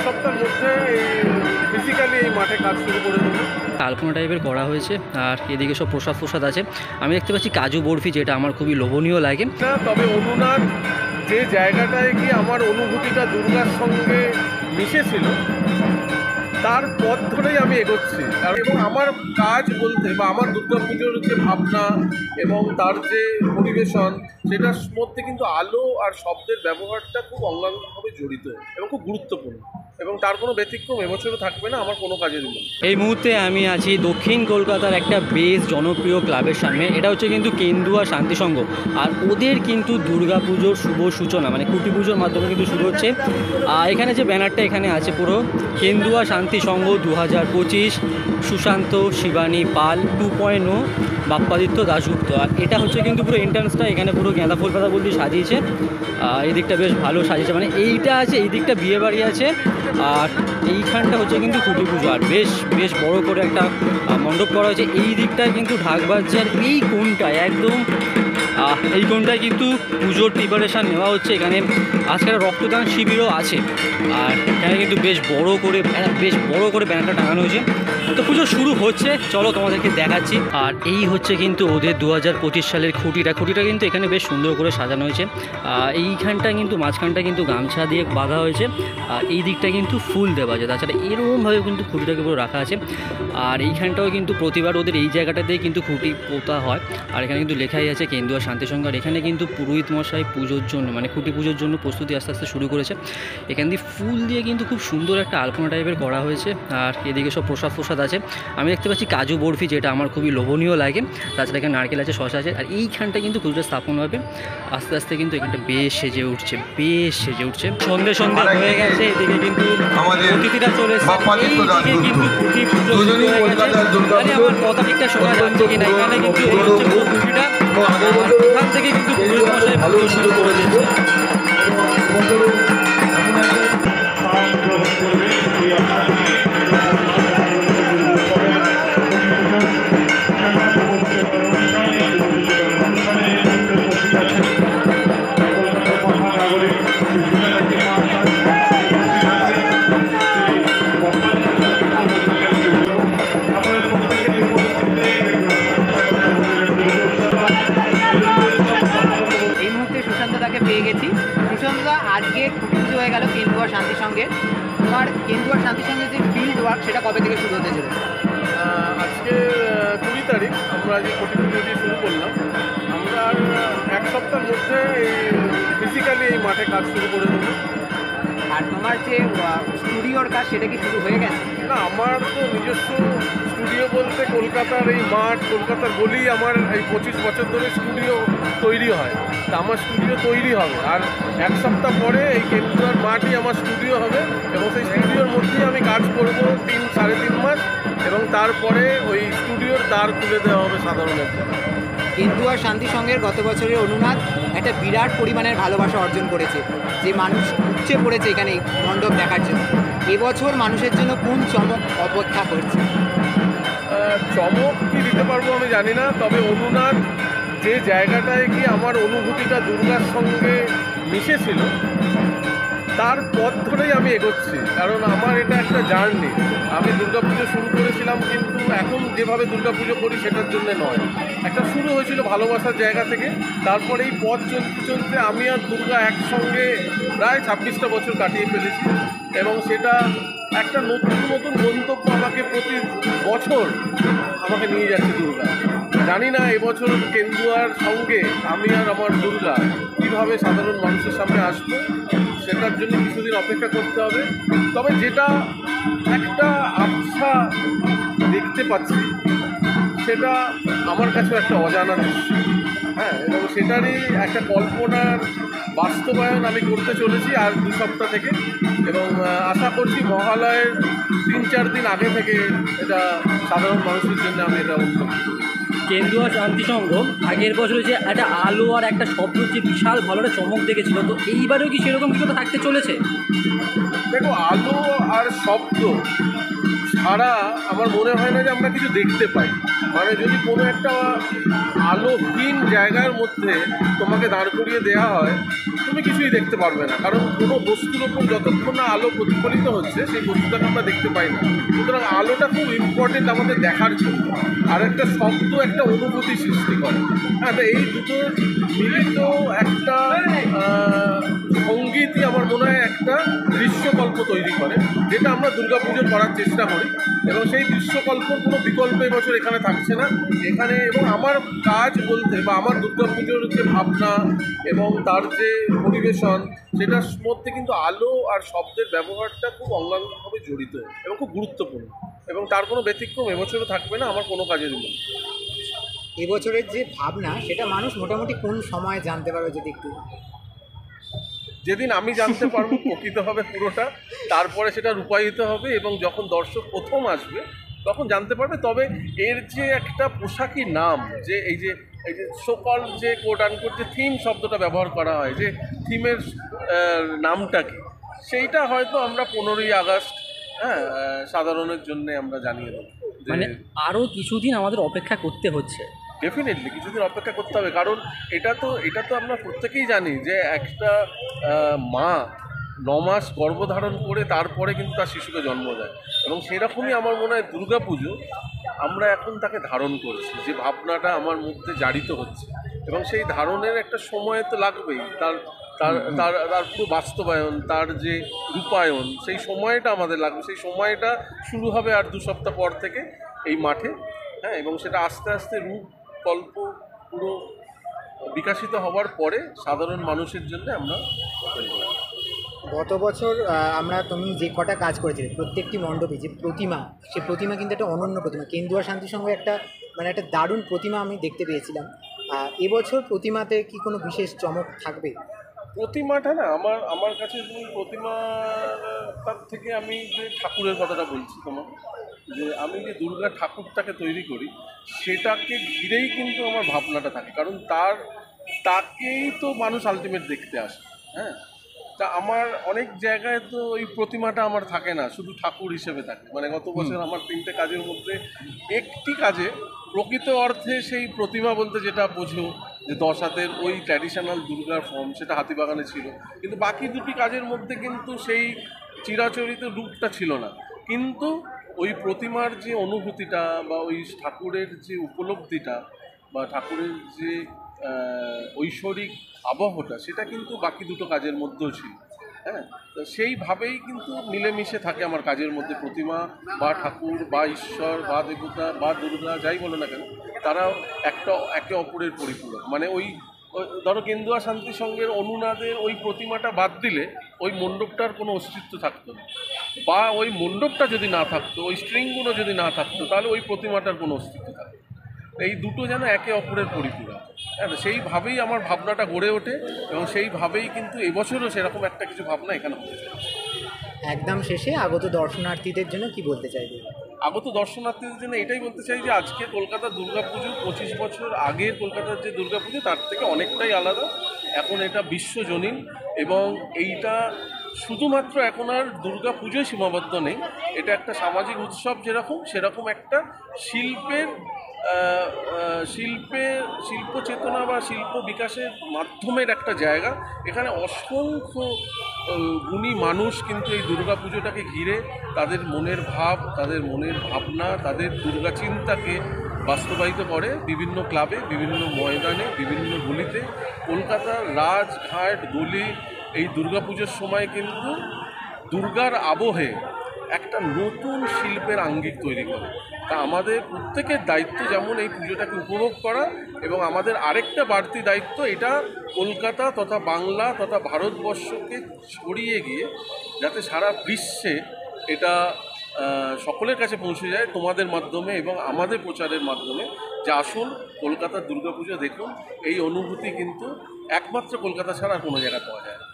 সপ্তাহের মধ্যে ফিজিক্যালি এই মাঠে কাজ শুরু করে দেবো। আলপনা টাইপের করা হয়েছে আর এদিকে সব প্রসাদ আছে। আমি দেখতে পাচ্ছি কাজু বরফি, যেটা আমার খুবই লোভনীয় লাগে। তবে অনুনাদ যে জায়গাটায় গিয়ে আমার অনুভূতিটা দুর্গার সঙ্গে মিশেছিল, তার পথ ধরেই আমি এগোচ্ছি। এবং আমার কাজ বলতে বা আমার দুর্গাপুজোর যে ভাবনা এবং তার যে পরিবেশন, সেটার মধ্যে কিন্তু আলো আর শব্দের ব্যবহারটা খুব অঙ্গাঙ্গভাবে জড়িত এবং খুব গুরুত্বপূর্ণ, এবং তার কোনো ব্যতিক্রম এবছরও থাকবে না আমার কোনো কাজের মধ্যে। এই মুহূর্তে আমি আছি দক্ষিণ কলকাতার একটা বেশ জনপ্রিয় ক্লাবের সামনে। এটা হচ্ছে কিন্তু কেন্দুয়া শান্তিসংঘ, আর ওদের কিন্তু দুর্গাপুজোর শুভ সূচনা মানে খুঁটি পুজোর মাধ্যমে কিন্তু শুরু হচ্ছে। এখানে যে ব্যানারটা এখানে আছে পুরো কেন্দুয়া শান্তিসংঘ 2025, সুশান্ত শিবানী পাল 2.0, বাপ্পাদিত্য দাশগুপ্ত। আর এটা হচ্ছে কিন্তু পুরো এন্ট্রান্সটা, এখানে পুরো গাঁদা ফুল পাতা বলতে সাজিয়েছে। এই দিকটা বেশ ভালো সাজিয়েছে, মানে এইটা আছে, এই দিকটা বিয়ে বাড়ি আছে, আর এইখানটা হচ্ছে কিন্তু খুঁটি পুজো। আর বেশ বেশ বড় করে একটা মণ্ডপ করা হয়েছে। এই দিকটায় কিন্তু ঢাক বাজছে, আর এই কোণটায় একদম এই কোণটায় কিন্তু পুজোর প্রিপারেশান নেওয়া হচ্ছে। এখানে আজকে রক্তদান শিবিরও আছে, আর এখানে কিন্তু বেশ বড় করে ব্যানারটা টাঙানো হয়েছে। তো পুজো শুরু হচ্ছে, চলো তোমাদেরকে দেখাচ্ছি। আর এই হচ্ছে কিন্তু ওদের 2025 সালের খুঁটিটা কিন্তু এখানে বেশ সুন্দর করে সাজানো হয়েছে। এইখানটা কিন্তু মাঝখানটা কিন্তু গামছা দিয়ে বাঁধা হয়েছে, আর এই দিকটা কিন্তু ফুল দেওয়া আছে। তাছাড়া এরকমভাবে কিন্তু খুঁটিটাকে পুরো রাখা আছে। আর এইখানটাও কিন্তু প্রতিবার ওদের এই জায়গাটাতেই কিন্তু খুঁটি পোতা হয়। আর এখানে কিন্তু লেখাই আছে কেন্দুয়া শান্তিসংঘ। আর এখানে কিন্তু পুরোহিত মশাই পুজোর জন্য মানে খুঁটি পুজোর জন্য প্রস্তুতি আস্তে আস্তে শুরু করেছে। এখান দিয়ে ফুল দিয়ে কিন্তু খুব সুন্দর একটা আলপনা টাইপের করা হয়েছে। আর এদিকে সব প্রসাদ আছে। আমি দেখতে পাচ্ছি কাজু বরফি, যেটা আমার খুবই লোভনীয় লাগে। তাছাড়া এখানে নারকেল আছে, শসা আছে। আর এইখানটা কিন্তু পুজোটা স্থাপন হবে আস্তে আস্তে। কিন্তু এখানটা বেশ সেজে উঠছে। সন্ধে হয়ে গেছে। এদিকে কিন্তু অতিথিরা চলে এসেছে। এইদিকে কিন্তু খুঁটি পুজো শুরু হয়ে গেছে। আমার কথা ঠিকঠাক শোনা যাচ্ছে কিনা? এখানে কিন্তু এই হচ্ছে খুঁটিটা, এখান থেকে কিন্তু পুরোহিত মশাই পুজো শুরু করে দিয়েছে। পেয়ে গেছি। সুশান্ত, আজকে পুজো হয়ে গেল কেন্দুয়া শান্তিসংঘের। তোমার কেন্দুয়া শান্তিসংঘের যে ফিল্ড ওয়ার্ক, সেটা কবে থেকে শুরু হতে চলেছে? আজকে 20 তারিখ আমরা যে কোটি পুজো দিয়ে শুরু করলাম। আমরা এক সপ্তাহের মধ্যে ফিজিক্যালি এই মাঠে কাজ শুরু করে দেবো। আর তোমার যে স্টুডিওর কাজ, সেটা কি শুরু হয়ে গেছে? না, আমার তো নিজস্ব স্টুডিও বলতে কলকাতার এই মাঠ, কলকাতার গলি, আমার এই 25 বছর ধরে স্টুডিও তৈরি হয়। তা আমার স্টুডিও তৈরি হবে, আর এক সপ্তাহ পরে এই কেন্দুয়ার মাঠই আমার স্টুডিও হবে, এবং সেই স্টুডিওর মধ্যেই আমি কাজ করব 3-3.5 মাস, এবং তারপরে ওই স্টুডিওর দ্বার খুলে দেওয়া হবে সাধারণত। কেন্দুয়া শান্তিসংঘের গত বছরের অনুনাদ একটা বিরাট পরিমাণের ভালোবাসা অর্জন করেছে, যে মানুষ উপচে পড়েছে এখানে মণ্ডপ দেখার জন্য। এবছর মানুষের জন্য কোন চমক অপেক্ষা করছে? চমক কি দিতে পারবো আমি জানি না, তবে অনুনাদ যে জায়গাটায় গিয়ে আমার অনুভূতিটা দুর্গার সঙ্গে মিশেছিল, তার পথ ধরেই আমি এগোচ্ছি। কারণ আমার এটা একটা জার্নি। আমি দুর্গাপুজো শুরু করেছিলাম, কিন্তু এখন যেভাবে দুর্গাপুজো করি সেটার জন্য নয়। একটা শুরু হয়েছিল ভালোবাসার জায়গা থেকে, তারপরে এই পথ চলতে আমি আর দুর্গা একসঙ্গে প্রায় 26টা বছর কাটিয়ে ফেলেছি, এবং সেটা একটা নতুন গন্তব্য আমাকে প্রতি বছর আমাকে নিয়ে যাচ্ছে দুর্গা। জানি না এবছর কেন্দুয়ার সঙ্গে আমি আর আমার দুর্গা কীভাবে সাধারণ মানুষের সামনে আসবো, সেটার জন্য কিছুদিন অপেক্ষা করতে হবে। তবে যেটা একটা আবছা দেখতে পাচ্ছি, সেটা আমার কাছেও একটা অজানা দৃশ্য। হ্যাঁ, এবং সেটারই একটা কল্পনার বাস্তবায়ন আমি করতে চলেছি আর 2 সপ্তাহ থেকে, এবং আশা করছি মহালয়ের 3-4 দিন আগে থেকে এটা সাধারণ মানুষের জন্য আমি এটা উদ্যোগ। কেন্দুয়া শান্তিসংঘ আগের বছরে যে একটা আলো আর একটা শব্দ যে বিশাল ভালো একটা চমক দেখেছিল, তো এইবারেও কি সেরকম কিছু থাকতে চলেছে? দেখো, আলো আর শব্দ ছাড়া আমার মনে হয় না যে আমরা কিছু দেখতে পাই। মানে যদি কোনো একটা আলোহীন জায়গার মধ্যে তোমাকে দাঁড় করিয়ে দেওয়া হয়, তুমি কিছুই দেখতে পারবে না, কারণ কোনো বস্তুর ওপর যতক্ষণ না আলো প্রতিফলিত হচ্ছে সেই বস্তুটাকে আমরা দেখতে পাই না। সুতরাং আলোটা খুব ইম্পর্টেন্ট আমাদের দেখার জন্য। আর একটা শব্দ একটা অনুভূতি সৃষ্টি করে। হ্যাঁ, তো এই দুটো মিলিত একটা সঙ্গীতই আমার মনে হয় একটা দৃশ্যকল্প তৈরি করে, যেটা আমরা দুর্গাপুজো করার চেষ্টা করি। এবং সেই দৃশ্যকল্পর কোনো বিকল্প এবছর এখানে থাকছে না এখানে। এবং আমার কাজ বলতে বা আমার দুর্গাপুজোর যে ভাবনা এবং তার যে পরিবেশন, সেটার মধ্যে কিন্তু আলো আর শব্দের ব্যবহারটা খুব অঙ্গাঙ্গভাবে জড়িত এবং খুব গুরুত্বপূর্ণ, এবং তার কোনো ব্যতিক্রম এবছরও থাকবে না আমার কোনো কাজের মধ্যে। এবছরের যে ভাবনা সেটা মানুষ মোটামুটি কোন সময় জানতে পারবে যদি একটু? যেদিন আমি জানতে পারবো প্রকৃত হবে পুরোটা, তারপরে সেটা রূপায়িত হবে এবং যখন দর্শক প্রথম আসবে তখন জানতে পারবে। তবে এর যে একটা পোশাকি নাম, যে এই যে সকল যে কোট আনকোট যে থিম শব্দটা ব্যবহার করা হয়, যে থিমের নামটা কি, সেইটা হয়তো আমরা 15ই আগস্ট সাধারণের জন্য আমরা জানিয়ে দেবো। মানে আরও কিছুদিন আমাদের অপেক্ষা করতে হচ্ছে। ডেফিনেটলি কিছুদিন অপেক্ষা করতে হবে, কারণ এটা তো আমরা প্রত্যেকেই জানি যে একটা মা 9 মাস গর্ভধারণ করে তারপরে কিন্তু তার শিশুকে জন্ম দেয়, এবং সেরকমই আমার মনে হয় দুর্গাপুজো আমরা এখন তাকে ধারণ করছি, যে ভাবনাটা আমার মধ্যে জারিত হচ্ছে, এবং সেই ধারণের একটা সময় তো লাগবেই। তার তার তার তার পুরো বাস্তবায়ন, তার যে রূপায়ণ, সেই সময়টা আমাদের লাগবে। সেই সময়টা শুরু হবে আর 2 সপ্তাহ পর থেকে এই মাঠে। হ্যাঁ, এবং সেটা আস্তে আস্তে রূপকল্প পুরো বিকশিত হওয়ার পরে সাধারণ মানুষের জন্য আমরা ওপেন করব। গত বছর তুমি যে কটা কাজ করেছিলে প্রত্যেকটি মণ্ডপে যে প্রতিমা, সে প্রতিমা কিন্তু একটা অনন্য প্রতিমা। কেন্দুয়া শান্তি সংঘে একটা একটা দারুণ প্রতিমা আমি দেখতে পেয়েছিলাম। এবছর প্রতিমাতে কি কোনো বিশেষ চমক থাকবে? প্রতিমাটা না আমার কাছে প্রতিমাটার থেকে আমি যে ঠাকুরের কথাটা বলছি তোমার, যে আমি যে দুর্গা ঠাকুরটাকে তৈরি করি সেটাকে ঘিরেই কিন্তু আমার ভাবনাটা থাকে, কারণ তাকেই তো মানুষ আলটিমেট দেখতে আসে। হ্যাঁ, তা আমার অনেক জায়গায় তো ওই প্রতিমাটা আমার থাকে না, শুধু ঠাকুর হিসেবে থাকে। মানে গত বছর আমার 3টে কাজের মধ্যে একটি কাজে প্রকৃত অর্থে সেই প্রতিমা বলতে যেটা বোঝো যে 10 হাতের ওই ট্র্যাডিশনাল দুর্গার ফর্ম, সেটা হাতিবাগানে ছিল, কিন্তু বাকি 2টি কাজের মধ্যে কিন্তু সেই চিরাচরিত রূপটা ছিল না। কিন্তু ওই প্রতিমার যে অনুভূতিটা বা ওই ঠাকুরের যে উপলব্ধিটা বা ঠাকুরের যে ঐশ্বরিক আবহটা, সেটা কিন্তু বাকি 2টো কাজের মধ্যেও ছিল। হ্যাঁ, তো সেইভাবেই কিন্তু মিলেমিশে থাকে আমার কাজের মধ্যে প্রতিমা বা ঠাকুর বা ঈশ্বর বা দেবতা বা দুর্গা যাই বলো না কেন, তারাও একে অপরের পরিপূরক। মানে ওই ধরো কেন্দুয়া শান্তি সংঘের অনুনাদের ওই প্রতিমাটা বাদ দিলে ওই মণ্ডপটার কোনো অস্তিত্ব থাকতো না, বা ওই মণ্ডপটা যদি না থাকতো, ওই স্ট্রিংগুলো যদি না থাকতো, তাহলে ওই প্রতিমাটার কোনো অস্তিত্ব থাকতো। এই দুটো যেন একে অপরের পরিপূরক। হ্যাঁ, সেইভাবেই আমার ভাবনাটা গড়ে ওঠে, এবং সেইভাবেই কিন্তু এবছরও সেরকম একটা কিছু ভাবনা এখানে হতে চাই। একদম শেষে আগত দর্শনার্থীদের জন্য কি বলতে চাইবে? আগত দর্শনার্থীদের জন্য এটাই বলতে চাই যে আজকে কলকাতার দুর্গাপুজো 25 বছর আগের কলকাতার যে দুর্গাপুজো তার থেকে অনেকটাই আলাদা। এখন এটা বিশ্বজনীন, এবং এইটা শুধুমাত্র এখন আর দুর্গাপুজোয় সীমাবদ্ধ নেই। এটা একটা সামাজিক উৎসব, সেরকম একটা শিল্প চেতনা বা শিল্প বিকাশের মাধ্যমের একটা জায়গা। এখানে অসংখ্য গুণী মানুষ কিন্তু এই দুর্গাপুজোটাকে ঘিরে তাদের মনের ভাব, তাদের মনের ভাবনা, তাদের দুর্গা চিন্তাকে বাস্তবায়িত করে বিভিন্ন ক্লাবে, বিভিন্ন ময়দানে, বিভিন্ন গলিতে। কলকাতার রাজঘাট গলি এই দুর্গাপুজোর সময় কিন্তু দুর্গার আবহে একটা নতুন শিল্পের আঙ্গিক তৈরি করে। তা আমাদের প্রত্যেকের দায়িত্ব যেমন এই পুজোটাকে উপভোগ করা, এবং আমাদের আরেকটা বাড়তি দায়িত্ব এটা কলকাতা তথা বাংলা তথা ভারতবর্ষকে ছড়িয়ে গিয়ে যাতে সারা বিশ্বে এটা সকলের কাছে পৌঁছে যায় তোমাদের মাধ্যমে এবং আমাদের প্রচারের মাধ্যমে, যে আসুন কলকাতার দুর্গাপুজো দেখুন। এই অনুভূতি কিন্তু একমাত্র কলকাতা ছাড়া আর কোনো জায়গায় পাওয়া যায় না।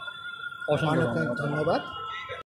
অসংখ্য ধন্যবাদ।